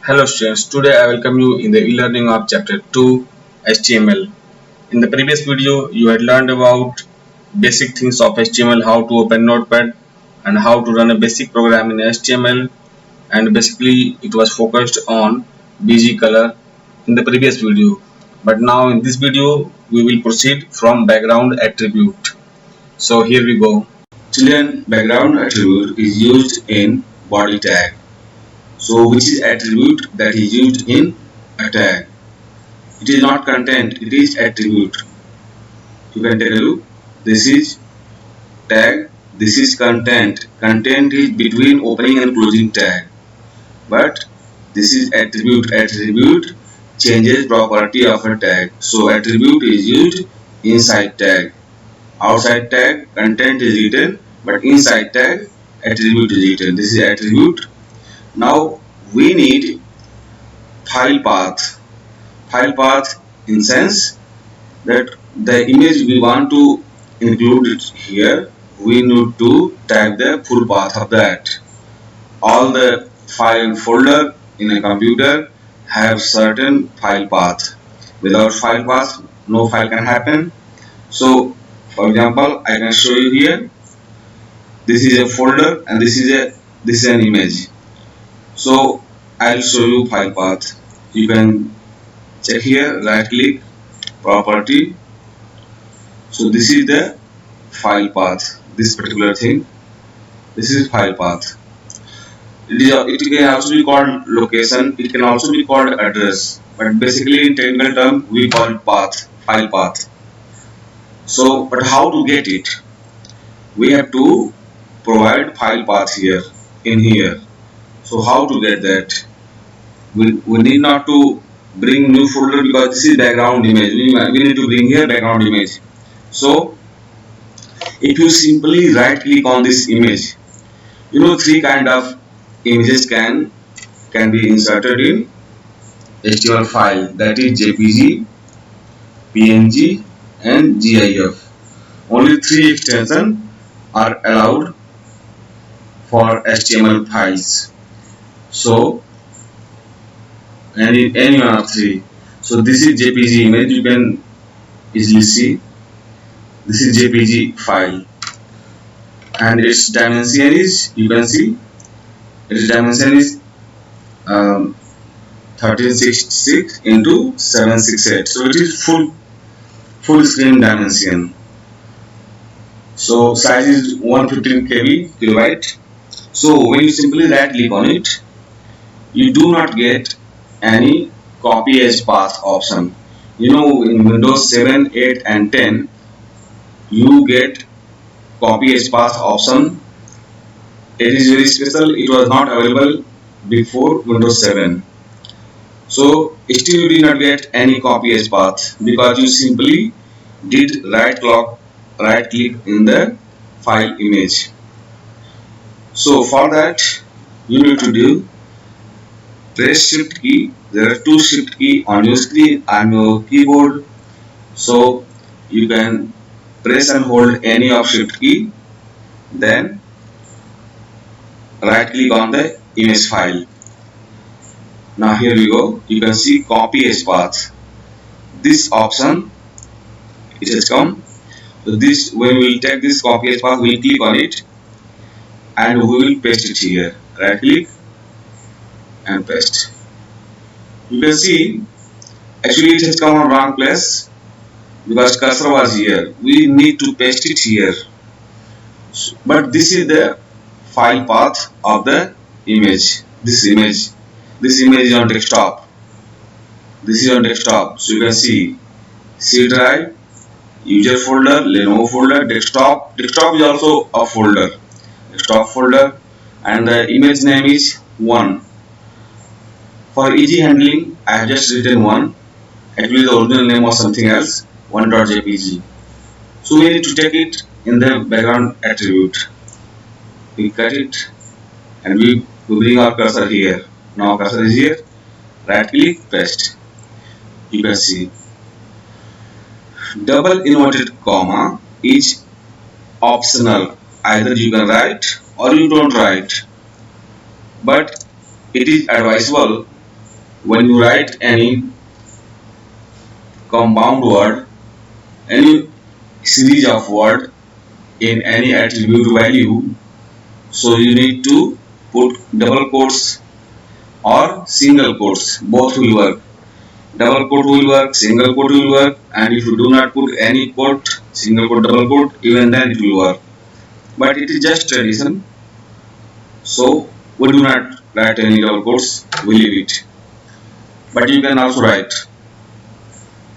Hello students, today I welcome you in the e-learning of chapter 2 HTML. In the previous video you had learned about basic things of HTML, how to open Notepad and how to run a basic program in HTML, and basically it was focused on BG color in the previous video. But now in this video we will proceed from background attribute. So here we go. Children, background attribute is used in body tag. So which is attribute that is used in a tag? It is not content, it is attribute. You can take a look. This is tag, this is content. Content is between opening and closing tag. But this is attribute. Attribute changes property of a tag. So attribute is used inside tag. Outside tag content is written, but inside tag attribute is written. This is attribute. Now we need file path. File path in sense that the image we want to include it here, we need to type the full path of that. All the file folder in a computer have certain file path. Without file path, no file can happen. So for example, I can show you here. This is a folder and this is an image. So I'll show you file path. You can check here, right click, property. So this is the file path. This particular thing. This is file path. It can also be called location. It can also be called address. But basically in technical term we call it path, file path. So, but how to get it? We have to provide file path here, in here. So how to get that? We need not to bring new folder because this is background image. We need to bring here background image. So if you simply right click on this image, you know three kind of images can be inserted in HTML file, that is JPG, PNG and GIF. Only three extensions are allowed for HTML files. So any one of three. So this is JPG image, you can easily see. This is JPG file and its dimension is, you can see, its dimension is 1366 into 768. So it is full screen dimension. So size is 115 kilobyte. So when you simply right click on it, you do not get any copy as path option. You know in Windows 7, 8 and 10 you get copy as path option. It is very special. It was not available before Windows 7. So still you did not get any copy as path because you simply did right click in the file image. So for that you need to do press shift key. There are two shift key on your screen on your keyboard. So you can press and hold any of shift key, then right click on the image file. Now here we go. You can see copy as path. This option it has come. So this, when we will take this copy as path, we will click on it and we will paste it here. Right click and paste. You can see actually it has come on wrong place because cursor was here. We need to paste it here. But this is the file path of the image. This image is on desktop. This is on desktop. So you can see C drive, user folder, Lenovo folder, desktop. Desktop is also a folder. Desktop folder, and the image name is 1. For easy handling, I have just written 1. Actually, the original name was something else, 1.jpg. So we need to take it in the background attribute. We cut it and we bring our cursor here. Now cursor is here. Right click, paste. You can see double inverted comma is optional. Either you can write or you don't write. But it is advisable when you write any compound word, any series of word in any attribute value, so you need to put double quotes or single quotes. Both will work. Double quote will work, single quote will work, and if you do not put any quote, single quote, double quote, even then it will work. But it is just tradition, so we do not write any double quotes, we leave it. But you can also write.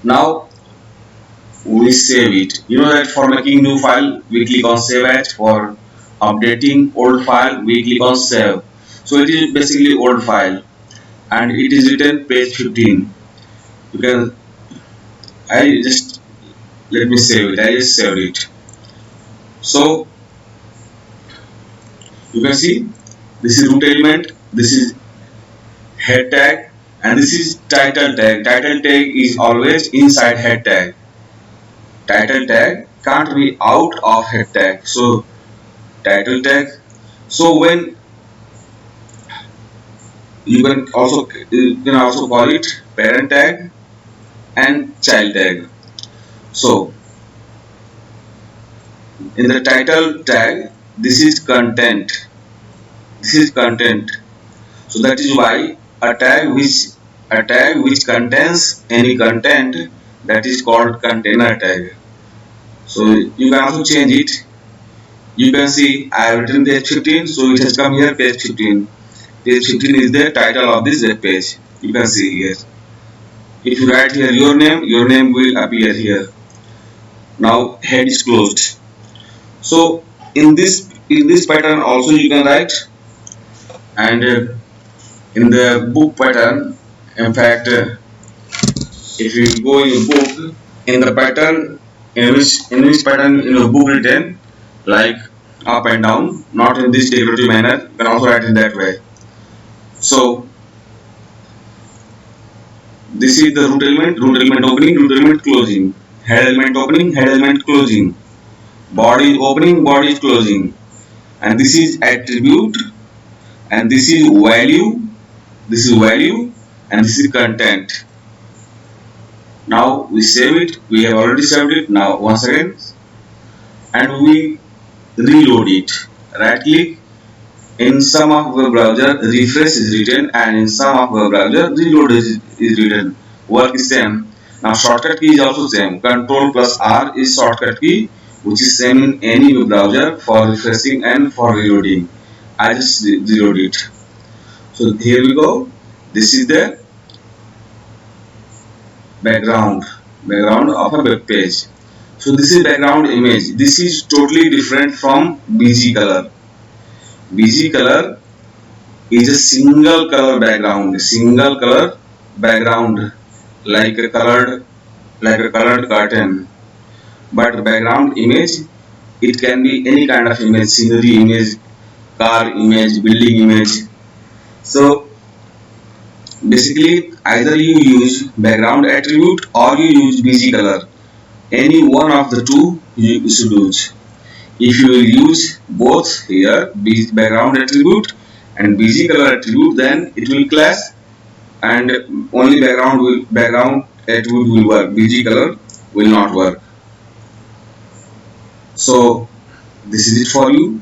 Now we save it. You know that for making new file, we click on save as. For updating old file, we click on save. So it is basically old file, and it is written page 15. You can, I just, let me save it. I just saved it. So you can see this is root element, this is head tag, and this is title tag. Title tag is always inside head tag. Title tag can't be out of head tag. So title tag. So when you can also call it parent tag and child tag. So in the title tag, this is content. This is content. So that is why a tag which contains any content, that is called container tag. So you can also change it. You can see I have written page 15, so it has come here page 15. Page 15 is the title of this web page. You can see here. If you write here your name will appear here. Now head is closed. So in this pattern also you can write, and in the book pattern, in fact, if you go in your book, in the pattern in which pattern in your book written like up and down, not in this decorative manner, you can also write in that way. So this is the root element opening, root element closing, head element opening, head element closing, body opening, body closing, and this is attribute, and this is value, and this is content. Now we save it. We have already saved it. Now once again, and we reload it. Right click. In some of web browser, refresh is written, and in some of web browser, reload is written. Work is same. Now shortcut key is also same. Control plus R is shortcut key, which is same in any web browser for refreshing and for reloading. I just reload it. So here we go. This is the background of a web page. So this is background image. This is totally different from BG color. BG color is a single color background, like a colored curtain. But background image, it can be any kind of image, scenery image, car image, building image. So basically either you use background attribute or you use BG color. Any one of the two you should use. If you will use both here, background attribute and BG color attribute, then it will clash, and only background attribute will work. BG color will not work. So this is it for you.